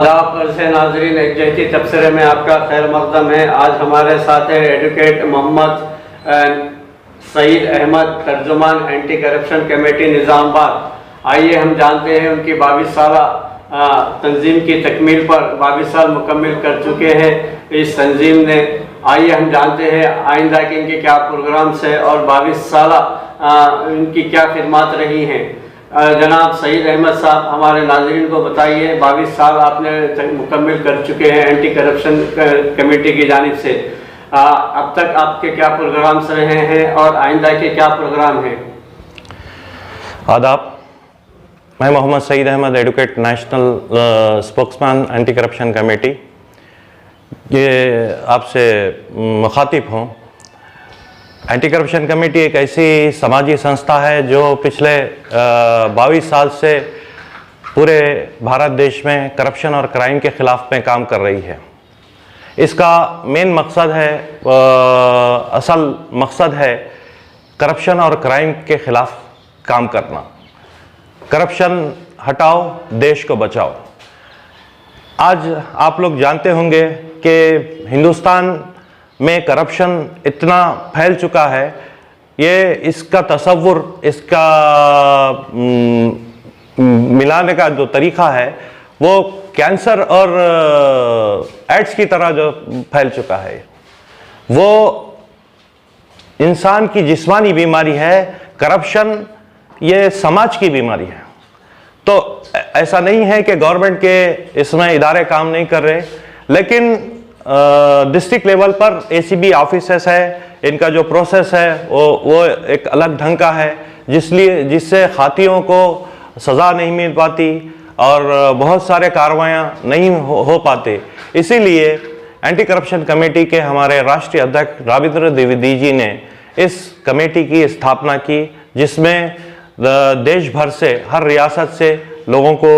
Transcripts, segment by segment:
आदाब से नाजरीन, एक जैसी तबसरे में आपका खैर मकदम है। आज हमारे साथ है एडवोकेट मोहम्मद सईद अहमद, तर्जुमान एंटी करप्शन कमेटी निज़ामाबाद। आइए हम जानते हैं उनकी 22 साल तंजीम की तकमील पर 22 साल मुकम्मल कर चुके हैं इस तंजीम ने। आइए हम जानते हैं आइंदा के इनके क्या प्रोग्राम्स हैं और 22 साल इनकी क्या खिदमत रही हैं। जनाब सईद अहमद साहब, हमारे नाज़रीन को बताइए, 22 साल आपने मुकम्मल कर चुके हैं एंटी करप्शन कमेटी की जानिब से। अब तक आपके क्या प्रोग्राम्स रहे हैं और आइंदा के क्या प्रोग्राम हैं? आदाब, मैं Mohammad Saeed Ahmed, advocate, national spokesman anti corruption committee, ये आपसे मुखातिब हूँ। एंटी करप्शन कमेटी एक ऐसी समाजी संस्था है जो पिछले 22 साल से पूरे भारत देश में करप्शन और क्राइम के ख़िलाफ़ में काम कर रही है। इसका मेन मकसद है, असल मकसद है करप्शन और क्राइम के ख़िलाफ़ काम करना। करप्शन हटाओ, देश को बचाओ। आज आप लोग जानते होंगे कि हिंदुस्तान में करप्शन इतना फैल चुका है, ये इसका तसव्वुर, इसका मिलाने का जो तरीक़ा है वो कैंसर और एड्स की तरह जो फैल चुका है। वो इंसान की जिस्मानी बीमारी है। करप्शन ये समाज की बीमारी है। तो ऐसा नहीं है कि गवर्नमेंट के इसमें इदारे काम नहीं कर रहे, लेकिन डिस्ट्रिक्ट लेवल पर एसीबी ऑफिसर्स है, इनका जो प्रोसेस है वो एक अलग ढंग का है, जिससे खातियों को सज़ा नहीं मिल पाती और बहुत सारे कार्रवाइयाँ नहीं हो पाते। इसीलिए एंटी करप्शन कमेटी के हमारे राष्ट्रीय अध्यक्ष राबिंद्र द्विवेदी जी ने इस कमेटी की स्थापना की, जिसमें देश भर से, हर रियासत से लोगों को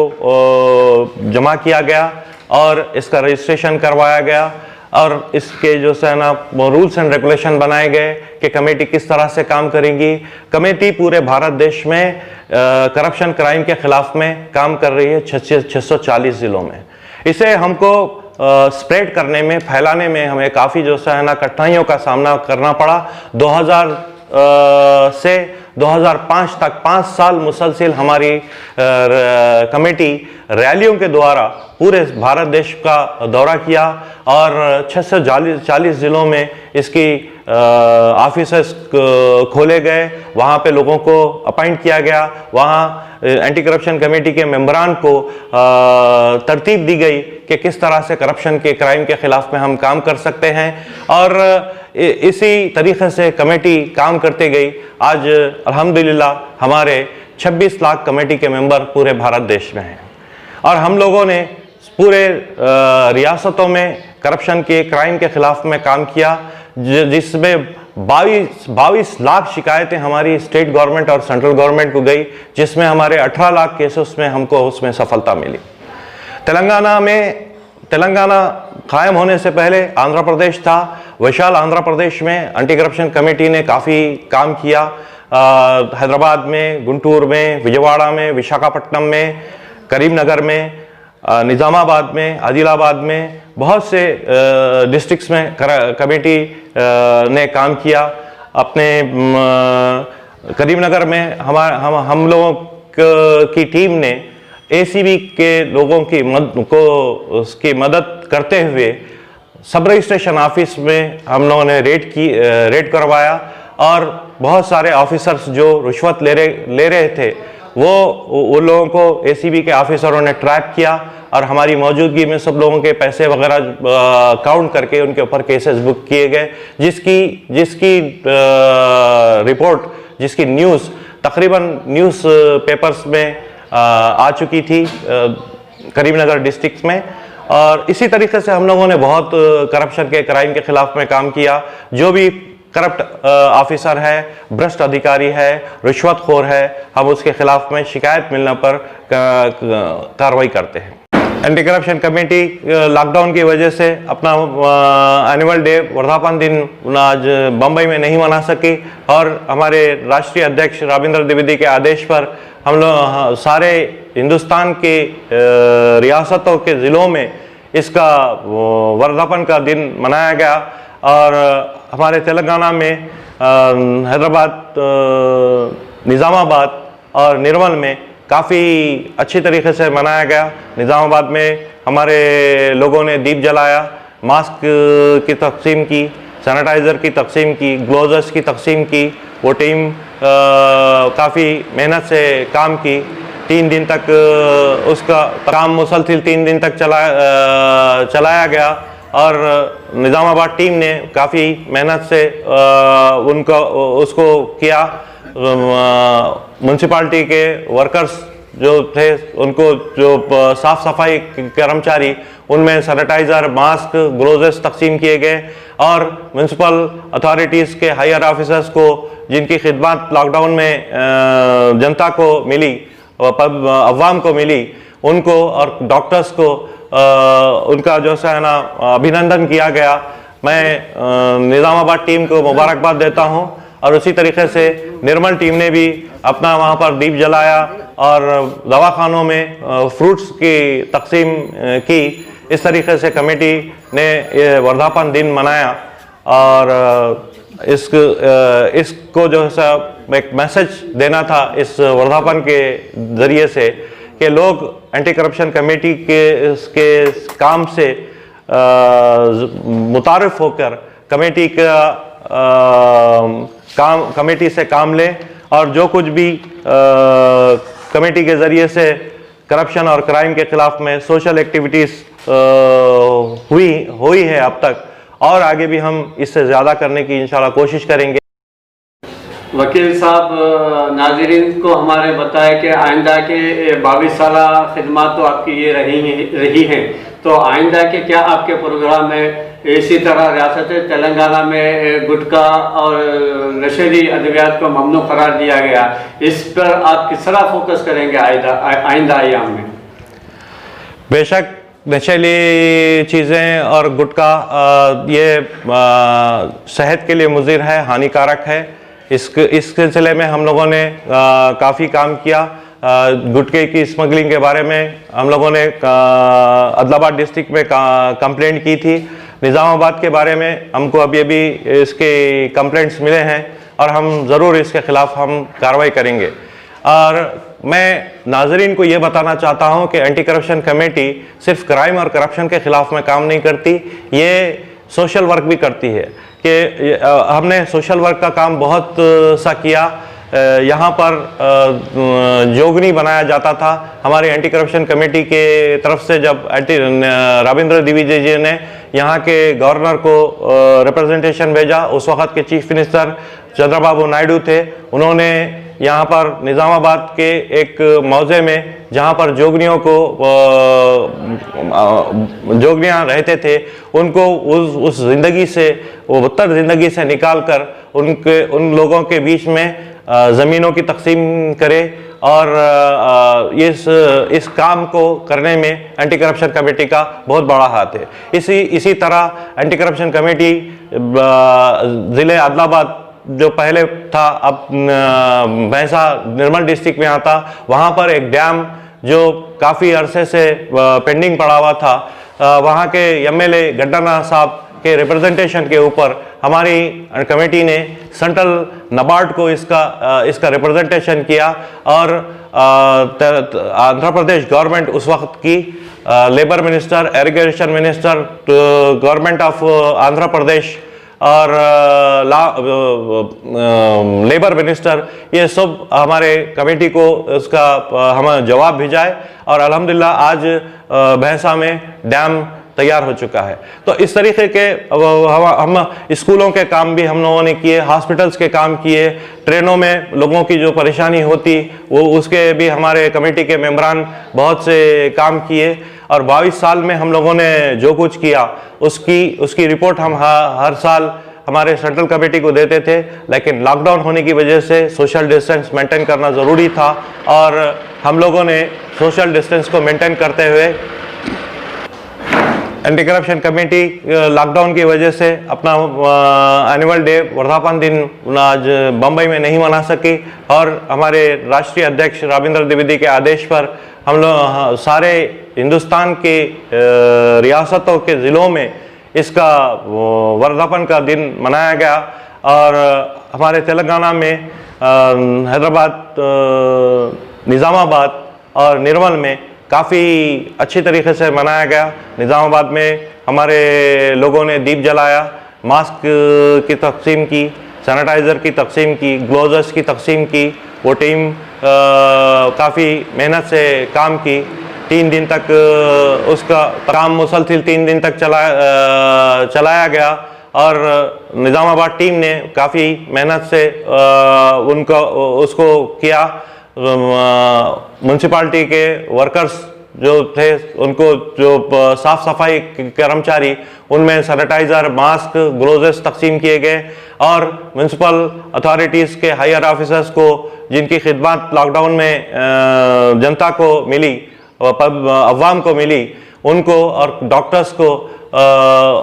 जमा किया गया और इसका रजिस्ट्रेशन करवाया गया और इसके जो है ना रूल्स एंड रेगुलेशन बनाए गए कि कमेटी किस तरह से काम करेंगी। कमेटी पूरे भारत देश में करप्शन क्राइम के ख़िलाफ़ में काम कर रही है 640 ज़िलों में। इसे हमको स्प्रेड करने में, फैलाने में हमें काफ़ी जो है ना कठिनाइयों का सामना करना पड़ा। 2000 से 2005 तक 5 साल मुसलसिल हमारी कमेटी रैलियों के द्वारा पूरे भारत देश का दौरा किया और 640 ज़िलों में इसकी ऑफिसेस खोले गए। वहाँ पे लोगों को अपॉइंट किया गया। वहाँ एंटी करप्शन कमेटी के मेंबरान को तरतीब दी गई कि किस तरह से करप्शन के क्राइम के ख़िलाफ़ में हम काम कर सकते हैं और इसी तरीक़े से कमेटी काम करते गई। आज अल्हम्दुलिल्लाह हमारे 26 लाख कमेटी के मेंबर पूरे भारत देश में हैं और हम लोगों ने पूरे रियासतों में करप्शन के क्राइम के ख़िलाफ़ में काम किया, जिसमें 22 लाख शिकायतें हमारी स्टेट गवर्नमेंट और सेंट्रल गवर्नमेंट को गई, जिसमें हमारे 18 लाख केसेस में हमको उसमें सफलता मिली। तेलंगाना कायम होने से पहले आंध्र प्रदेश था। विशाल आंध्र प्रदेश में एंटी करप्शन कमेटी ने काफ़ी काम किया। हैदराबाद में, गुंटूर में, विजयवाड़ा में, विशाखापट्टनम में, करीमनगर में, निज़ामाबाद में, आदिलाबाद में, बहुत से डिस्ट्रिक्ट्स में कमेटी ने काम किया। अपने करीमनगर में हम लोगों की टीम ने एसीबी के लोगों की मदद करते हुए सब रजिस्ट्रेशन ऑफिस में हम लोगों ने रेड करवाया और बहुत सारे ऑफिसर्स जो रिश्वत ले रहे थे वो लोगों को एसीबी के ऑफिसरों ने ट्रैप किया और हमारी मौजूदगी में सब लोगों के पैसे वगैरह काउंट करके उनके ऊपर केसेस बुक किए गए, जिसकी रिपोर्ट, जिसकी न्यूज़ तकरीबन न्यूज़ पेपर्स में आ चुकी थी करीमनगर डिस्ट्रिक्ट में। और इसी तरीके से हम लोगों ने बहुत करप्शन के क्राइम के ख़िलाफ़ में काम किया। जो भी करप्ट ऑफिसर है, भ्रष्ट अधिकारी है, रिश्वतखोर है, हम उसके ख़िलाफ़ में शिकायत मिलने पर कार्रवाई करते हैं। एंटी करप्शन कमेटी लॉकडाउन की वजह से अपना एनुअल डे, वर्धापन दिन आज बम्बई में नहीं मना सकी और हमारे राष्ट्रीय अध्यक्ष राबिंद्र द्विवेदी के आदेश पर हम लोग सारे हिंदुस्तान के रियासतों के ज़िलों में इसका वर्धापन का दिन मनाया गया। और हमारे तेलंगाना में हैदराबाद, निज़ामाबाद और निर्मल में काफ़ी अच्छी तरीके से मनाया गया। निज़ामाबाद में हमारे लोगों ने दीप जलाया, मास्क की तकसीम की, सैनिटाइज़र की तकसीम की, ग्लोव्स की तकसीम की। वो टीम काफ़ी मेहनत से काम की। 3 दिन तक उसका काम मुसलसिल 3 दिन तक चलाया गया और निज़ामाबाद टीम ने काफ़ी मेहनत से उसको किया। म्यूनसिपाल्टी के वर्कर्स जो थे, उनको जो साफ़ सफाई कर्मचारी, उनमें सैनिटाइज़र, मास्क, ग्लोव्स तकसीम किए गए। और म्यूनसिपल अथॉरिटीज़ के हायर ऑफिसर्स को, जिनकी खिदमत लॉकडाउन में जनता को मिली, अवाम को मिली, उनको और डॉक्टर्स को उनका जो है ना अभिनंदन किया गया। मैं निज़ामाबाद टीम को मुबारकबाद देता हूं। और उसी तरीके से निर्मल टीम ने भी अपना वहां पर दीप जलाया और दवाखानों में फ्रूट्स की तकसीम की। इस तरीके से कमेटी ने ये वर्धापन दिन मनाया। और इसको जो है एक मैसेज देना था इस वर्धापन के ज़रिए से कि लोग एंटी करप्शन कमेटी के काम से मुतारिफ होकर कमेटी से काम लें। और जो कुछ भी कमेटी के ज़रिए से करप्शन और क्राइम के ख़िलाफ़ में सोशल एक्टिविटीज़ हुई है अब तक, और आगे भी हम इससे ज़्यादा करने की इंशाल्लाह कोशिश करेंगे। वकील साहब, नाज़रीन को हमारे बताया कि आइंदा के 22 साल खिदमत तो आपकी ये रही हैं, तो आइंदा के क्या आपके प्रोग्राम है? इसी तरह रियासत तेलंगाना में गुटखा और नशीली अद्वियात को ममनू करार दिया गया, इस पर आप किस तरह फोकस करेंगे आइंदा अय्याम में? बेशक नशीली चीज़ें और गुटखा ये सेहत के लिए मुज़िर है, हानिकारक है। इस सिलसिले में हम लोगों ने काफ़ी काम किया। गुटखे की स्मगलिंग के बारे में हम लोगों ने आदिलाबाद डिस्ट्रिक्ट में कंप्लेंट की थी। निज़ामाबाद के बारे में हमको अभी इसके कंप्लेंट्स मिले हैं और हम ज़रूर इसके ख़िलाफ़ हम कार्रवाई करेंगे। और मैं नाज़रीन को ये बताना चाहता हूँ कि एंटी करप्शन कमेटी सिर्फ क्राइम और करप्शन के ख़िलाफ़ में काम नहीं करती, ये सोशल वर्क भी करती है। कि हमने सोशल वर्क का काम बहुत सा किया। यहाँ पर जोगनी बनाया जाता था हमारी एंटी करप्शन कमेटी के तरफ से। जब राबिंद्र दिविजे जी ने यहाँ के गवर्नर को रिप्रेजेंटेशन भेजा, उस वक़्त के चीफ मिनिस्टर चंद्रबाबू नायडू थे। उन्होंने यहाँ पर निज़ामाबाद के एक मौज़े में, जहाँ पर जोगनियाँ रहते थे, उनको उस ज़िंदगी से, वो बदतर ज़िंदगी से निकाल कर उन लोगों के बीच में ज़मीनों की तकसीम करे। और इस काम को करने में एंटी करप्शन कमेटी का बहुत बड़ा हाथ है। इसी तरह एंटी करप्शन कमेटी ज़िले आदिलाबाद जो पहले था, अब भैंसा निर्मल डिस्ट्रिक्ट में आता, वहाँ पर एक डैम जो काफ़ी अरसे से पेंडिंग पड़ा हुआ था, वहाँ के एमएलए गड्डाना साहब के रिप्रेजेंटेशन के ऊपर हमारी कमेटी ने सेंट्रल नाबार्ड को इसका रिप्रेजेंटेशन किया। और आंध्र प्रदेश गवर्नमेंट उस वक्त की labour minister, irrigation minister, government of Andhra Pradesh और लेबर मिनिस्टर, ये सब हमारे कमेटी को इसका हम जवाब भिजाए। और अल्हम्दुलिल्लाह आज भैंसा में डैम तैयार हो चुका है। तो इस तरीके के हम स्कूलों के काम भी हम लोगों ने किए, हॉस्पिटल्स के काम किए, ट्रेनों में लोगों की जो परेशानी होती वो उसके भी हमारे कमेटी के मेंबरान बहुत से काम किए। और 22 साल में हम लोगों ने जो कुछ किया उसकी रिपोर्ट हम हर साल हमारे सेंट्रल कमेटी को देते थे। लेकिन लॉकडाउन होने की वजह से सोशल डिस्टेंस मेंटेन करना ज़रूरी था और हम लोगों ने सोशल डिस्टेंस को मेंटेन करते हुए एंटी करप्शन कमेटी लॉकडाउन की वजह से अपना एनुअल डे वर्धापन दिन आज बम्बई में नहीं मना सकी, और हमारे राष्ट्रीय अध्यक्ष राबिंद्र द्विवेदी के आदेश पर हम लोग सारे हिंदुस्तान के रियासतों के ज़िलों में इसका वर्धापन का दिन मनाया गया। और हमारे तेलंगाना में हैदराबाद, निज़ामाबाद और निर्मल में काफ़ी अच्छी तरीके से मनाया गया। निज़ामाबाद में हमारे लोगों ने दीप जलाया, मास्क की तकसीम की, सैनिटाइज़र की तकसीम की, ग्लोव्स की तकसीम की। वो टीम काफ़ी मेहनत से काम की। 3 दिन तक उसका काम मुसलसिल 3 दिन तक चलाया गया, और निज़ामाबाद टीम ने काफ़ी मेहनत से उसको किया। म्यूनसिपाल्टी के वर्कर्स जो थे, उनको जो साफ़ सफाई कर्मचारी, उनमें सैनिटाइज़र, मास्क, ग्लोव्स तकसीम किए गए। और म्यूनसिपल अथॉरिटीज़ के हायर ऑफिसर्स को, जिनकी खिदमत लॉकडाउन में जनता को मिली, अवाम को मिली, उनको और डॉक्टर्स को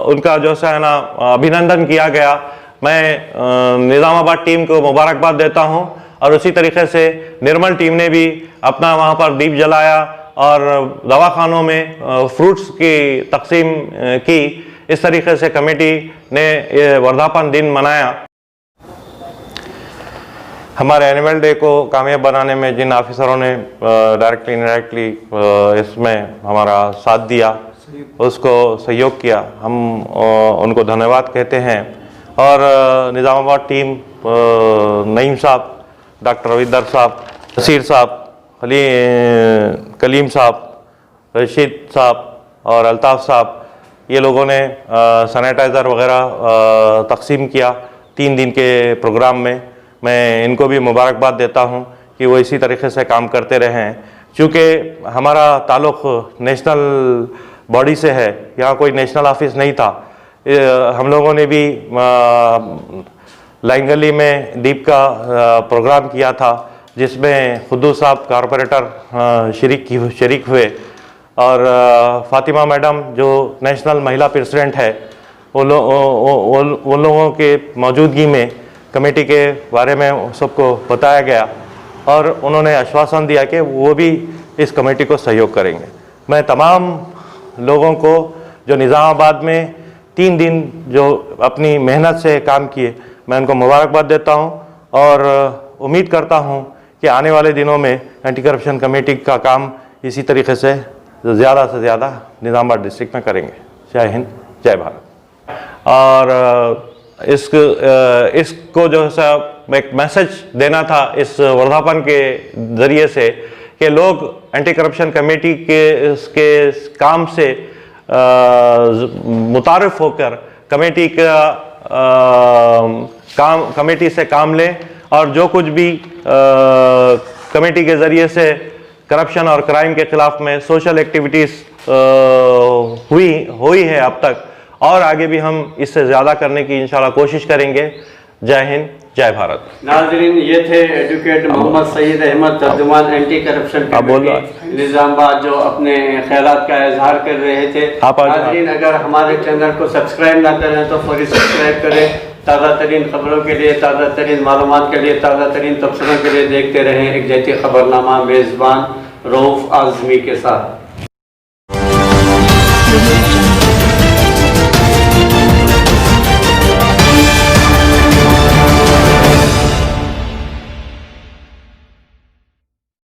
उनका जो है ना अभिनंदन किया गया। मैं निज़ामाबाद टीम को मुबारकबाद देता हूं, और उसी तरीके से निर्मल टीम ने भी अपना वहां पर दीप जलाया और दवाखानों में फ्रूट्स की तकसीम की। इस तरीके से कमेटी ने ये वर्धापन दिन मनाया। हमारे एनुअल डे को कामयाब बनाने में जिन ऑफिसरों ने डायरेक्टली इनडायरेक्टली इसमें हमारा साथ दिया, उसको सहयोग किया, हम उनको धन्यवाद कहते हैं। और निज़ामाबाद टीम, नईम साहब, डॉक्टर रविंदर साहब, नसीर साहब, कलीम साहब, रशीद साहब और अल्ताफ़ साहब, ये लोगों ने सैनिटाइज़र वगैरह तकसीम किया 3 दिन के प्रोग्राम में। मैं इनको भी मुबारकबाद देता हूं कि वो इसी तरीके से काम करते रहें। चूँकि हमारा ताल्लुक़ नेशनल बॉडी से है, यहाँ कोई नेशनल ऑफिस नहीं था। हम लोगों ने भी लाइंगली में दीप का प्रोग्राम किया था, जिसमें खुद्दू साहब कॉरपोरेटर शरीक हुए, और फातिमा मैडम जो नेशनल महिला प्रेसिडेंट है, उन लोगों के मौजूदगी में कमेटी के बारे में सबको बताया गया, और उन्होंने आश्वासन दिया कि वो भी इस कमेटी को सहयोग करेंगे। मैं तमाम लोगों को जो निज़ामाबाद में 3 दिन जो अपनी मेहनत से काम किए, मैं उनको मुबारकबाद देता हूं, और उम्मीद करता हूं कि आने वाले दिनों में एंटी करप्शन कमेटी का काम इसी तरीके से ज़्यादा से ज़्यादा निज़ामाबाद डिस्ट्रिक्ट में करेंगे। जय हिंद, जय भारत। और इसको जो है एक मैसेज देना था इस वर्धापन के ज़रिए से, कि लोग एंटी करप्शन कमेटी के काम से मुतारिफ होकर कमेटी से काम लें, और जो कुछ भी कमेटी के ज़रिए से करप्शन और क्राइम के ख़िलाफ़ में सोशल एक्टिविटीज़ हुई है अब तक, और आगे भी हम इससे ज़्यादा करने की इंशाल्लाह कोशिश करेंगे। जय हिंद, जय भारत। नाज़रीन, ये थे एडवोकेट मोहम्मद सईद अहमद, तर्जुमान एंटी करप्शन कमेटी निज़ामाबाद, जो अपने ख्यालात का इजहार कर रहे थे। नाज़रीन, अगर हमारे चैनल को सब्सक्राइब ना करें तो फौरी सब्सक्राइब करें। ताज़ा तरीन खबरों के लिए, ताज़ा तरीन मालूमात के लिए, ताज़ा तरीन तबसरों के लिए देखते रहें एक जैती खबरनामा मेज़बान रऊफ़ आज़मी के साथ।